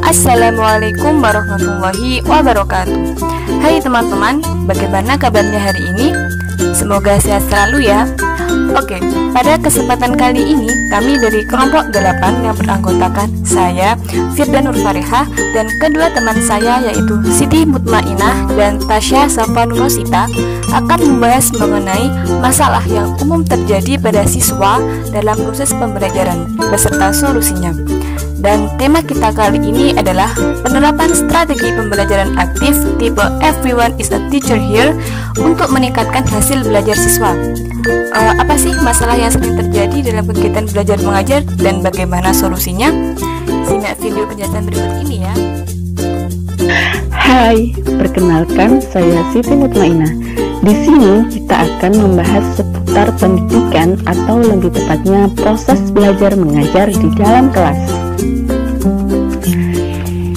Assalamualaikum warahmatullahi wabarakatuh. Hai teman-teman, bagaimana kabarnya hari ini? Semoga sehat selalu ya. Oke, pada kesempatan kali ini kami dari kelompok 8 yang beranggotakan saya, Firda Nur Farihah, dan kedua teman saya yaitu Siti Mutmainah dan Tasya Safa Nurosita akan membahas mengenai masalah yang umum terjadi pada siswa dalam proses pembelajaran beserta solusinya. Dan tema kita kali ini adalah penerapan strategi pembelajaran aktif tipe Everyone is a Teacher Here untuk meningkatkan hasil belajar siswa. Apa sih masalah yang sering terjadi dalam kegiatan belajar mengajar dan bagaimana solusinya? Simak video penjelasan berikut ini ya. Hai, perkenalkan saya Siti Mutmainah. Di sini kita akan membahas seputar pendidikan atau lebih tepatnya proses belajar mengajar di dalam kelas.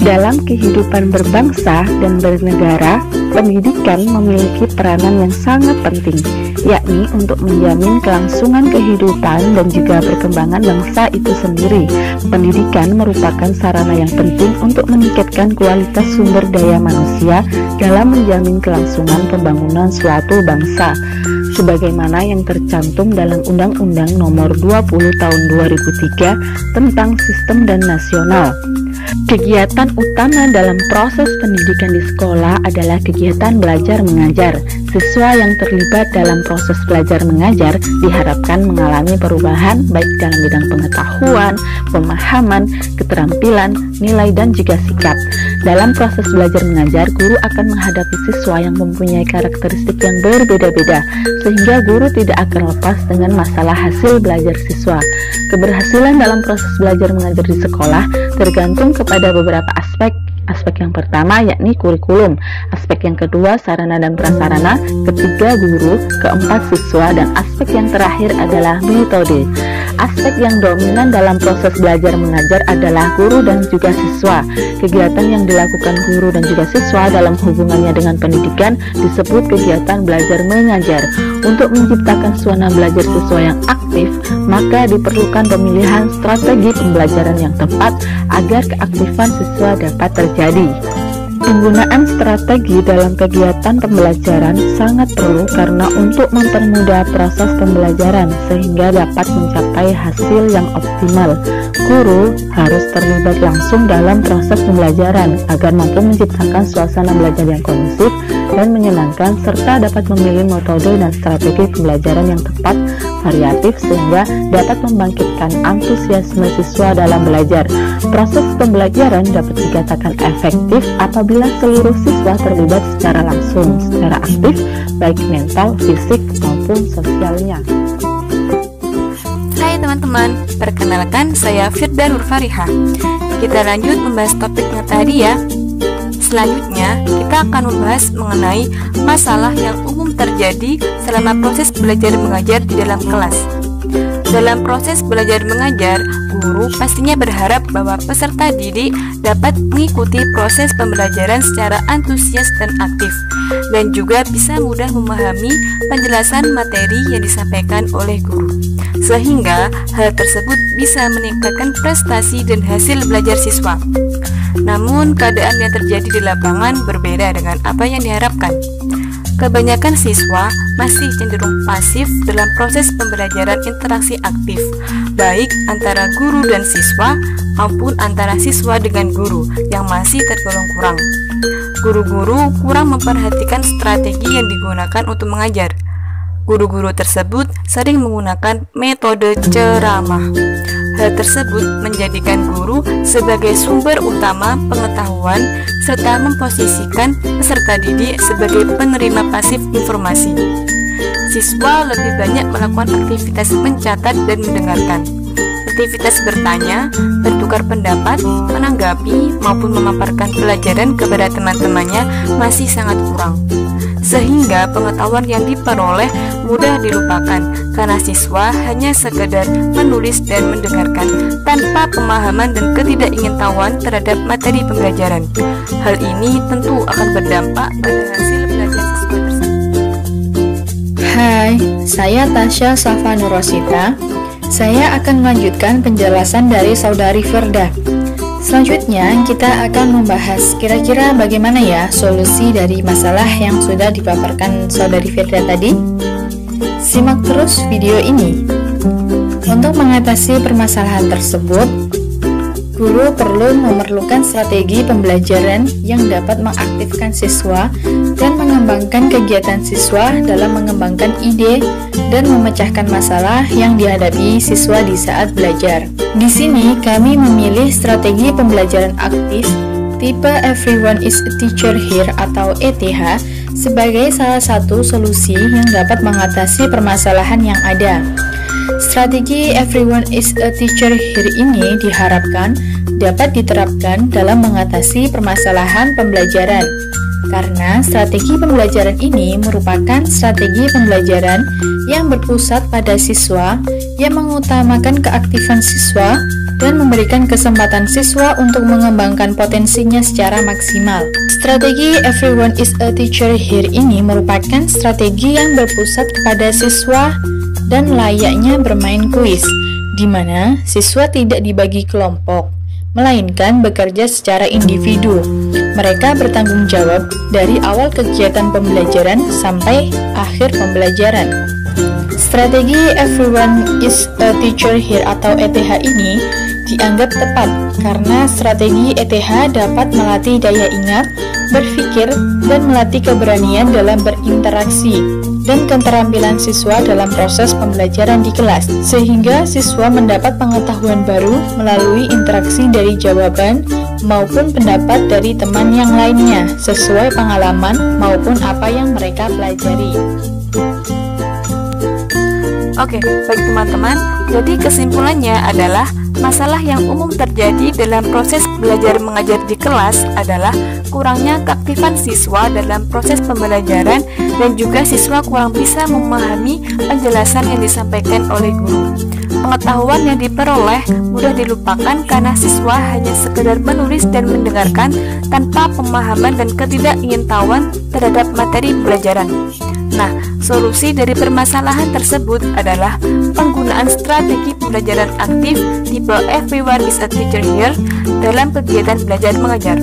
Dalam kehidupan berbangsa dan bernegara, pendidikan memiliki peranan yang sangat penting, yakni untuk menjamin kelangsungan kehidupan dan juga perkembangan bangsa itu sendiri. Pendidikan merupakan sarana yang penting untuk meningkatkan kualitas sumber daya manusia dalam menjamin kelangsungan pembangunan suatu bangsa, sebagaimana yang tercantum dalam Undang-Undang Nomor 20 Tahun 2003 tentang Sistem dan Nasional. Kegiatan utama dalam proses pendidikan di sekolah adalah kegiatan belajar mengajar. Siswa yang terlibat dalam proses belajar mengajar diharapkan mengalami perubahan baik dalam bidang pengetahuan, pemahaman, keterampilan, nilai, dan juga sikap. Dalam proses belajar mengajar, guru akan menghadapi siswa yang mempunyai karakteristik yang berbeda-beda, sehingga guru tidak akan lepas dengan masalah hasil belajar siswa. Keberhasilan dalam proses belajar mengajar di sekolah tergantung kepada beberapa aspek. Aspek yang pertama yakni kurikulum, aspek yang kedua sarana dan prasarana, ketiga guru, keempat siswa, dan aspek yang terakhir adalah metode. Aspek yang dominan dalam proses belajar mengajar adalah guru dan juga siswa. Kegiatan yang dilakukan guru dan juga siswa dalam hubungannya dengan pendidikan disebut kegiatan belajar mengajar. Untuk menciptakan suasana belajar siswa yang aktif, maka diperlukan pemilihan strategi pembelajaran yang tepat agar keaktifan siswa dapat terjadi. Penggunaan strategi dalam kegiatan pembelajaran sangat perlu karena untuk mempermudah proses pembelajaran sehingga dapat mencapai hasil yang optimal. Guru harus terlibat langsung dalam proses pembelajaran agar mampu menciptakan suasana belajar yang kondusif dan menyenangkan serta dapat memilih metode dan strategi pembelajaran yang tepat, variatif sehingga dapat membangkitkan antusiasme siswa dalam belajar. Proses pembelajaran dapat dikatakan efektif apabila seluruh siswa terlibat secara langsung, secara aktif, baik mental, fisik, maupun sosialnya. Hai teman-teman, perkenalkan saya Firda Nur Farihah. Kita lanjut membahas topiknya tadi ya. Selanjutnya, kita akan membahas mengenai masalah yang umum terjadi selama proses belajar mengajar di dalam kelas. Dalam proses belajar mengajar, guru pastinya berharap bahwa peserta didik dapat mengikuti proses pembelajaran secara antusias dan aktif, dan juga bisa mudah memahami penjelasan materi yang disampaikan oleh guru, sehingga hal tersebut bisa meningkatkan prestasi dan hasil belajar siswa. Namun, keadaan yang terjadi di lapangan berbeda dengan apa yang diharapkan. Kebanyakan siswa masih cenderung pasif dalam proses pembelajaran interaksi aktif, baik antara guru dan siswa maupun antara siswa dengan guru yang masih tergolong kurang. Guru-guru kurang memperhatikan strategi yang digunakan untuk mengajar. Guru-guru tersebut sering menggunakan metode ceramah. Hal tersebut menjadikan guru sebagai sumber utama pengetahuan serta memposisikan peserta didik sebagai penerima pasif informasi. Siswa lebih banyak melakukan aktivitas mencatat dan mendengarkan. Aktivitas bertanya, bertukar pendapat, menanggapi, maupun memaparkan pelajaran kepada teman-temannya masih sangat kurang. Sehingga pengetahuan yang diperoleh mudah dilupakan karena siswa hanya sekedar menulis dan mendengarkan tanpa pemahaman dan ketidakingintahuan terhadap materi pembelajaran. Hal ini tentu akan berdampak pada hasil belajar siswa tersebut. Hai, saya Tasya Safa Nurosita. Saya akan melanjutkan penjelasan dari Saudari Firda. Selanjutnya, kita akan membahas kira-kira bagaimana ya solusi dari masalah yang sudah dipaparkan Saudari Firda tadi. Simak terus video ini. Untuk mengatasi permasalahan tersebut, guru perlu memerlukan strategi pembelajaran yang dapat mengaktifkan siswa dan mengembangkan kegiatan siswa dalam mengembangkan ide dan memecahkan masalah yang dihadapi siswa di saat belajar. Di sini kami memilih strategi pembelajaran aktif tipe Everyone is a Teacher Here atau ETH sebagai salah satu solusi yang dapat mengatasi permasalahan yang ada. Strategi Everyone is a Teacher Here ini diharapkan dapat diterapkan dalam mengatasi permasalahan pembelajaran. Karena strategi pembelajaran ini merupakan strategi pembelajaran yang berpusat pada siswa, yang mengutamakan keaktifan siswa dan memberikan kesempatan siswa untuk mengembangkan potensinya secara maksimal. Strategi Everyone is a Teacher Here ini merupakan strategi yang berpusat kepada siswa dan layaknya bermain kuis, di mana siswa tidak dibagi kelompok, melainkan bekerja secara individu. Mereka bertanggung jawab dari awal kegiatan pembelajaran sampai akhir pembelajaran. Strategi Everyone is a Teacher Here atau ETH ini dianggap tepat karena strategi ETH dapat melatih daya ingat, berpikir, dan melatih keberanian dalam berinteraksi dan keterampilan siswa dalam proses pembelajaran di kelas, sehingga siswa mendapat pengetahuan baru melalui interaksi dari jawaban maupun pendapat dari teman yang lainnya sesuai pengalaman maupun apa yang mereka pelajari. Oke, baik teman-teman, jadi kesimpulannya adalah masalah yang umum terjadi dalam proses belajar mengajar di kelas adalah kurangnya keaktifan siswa dalam proses pembelajaran dan juga siswa kurang bisa memahami penjelasan yang disampaikan oleh guru. Pengetahuan yang diperoleh mudah dilupakan karena siswa hanya sekedar menulis dan mendengarkan tanpa pemahaman dan ketidakingintahuan terhadap materi pelajaran. Nah, solusi dari permasalahan tersebut adalah penggunaan strategi pembelajaran aktif tipe Everyone is a Teacher Here dalam kegiatan belajar mengajar.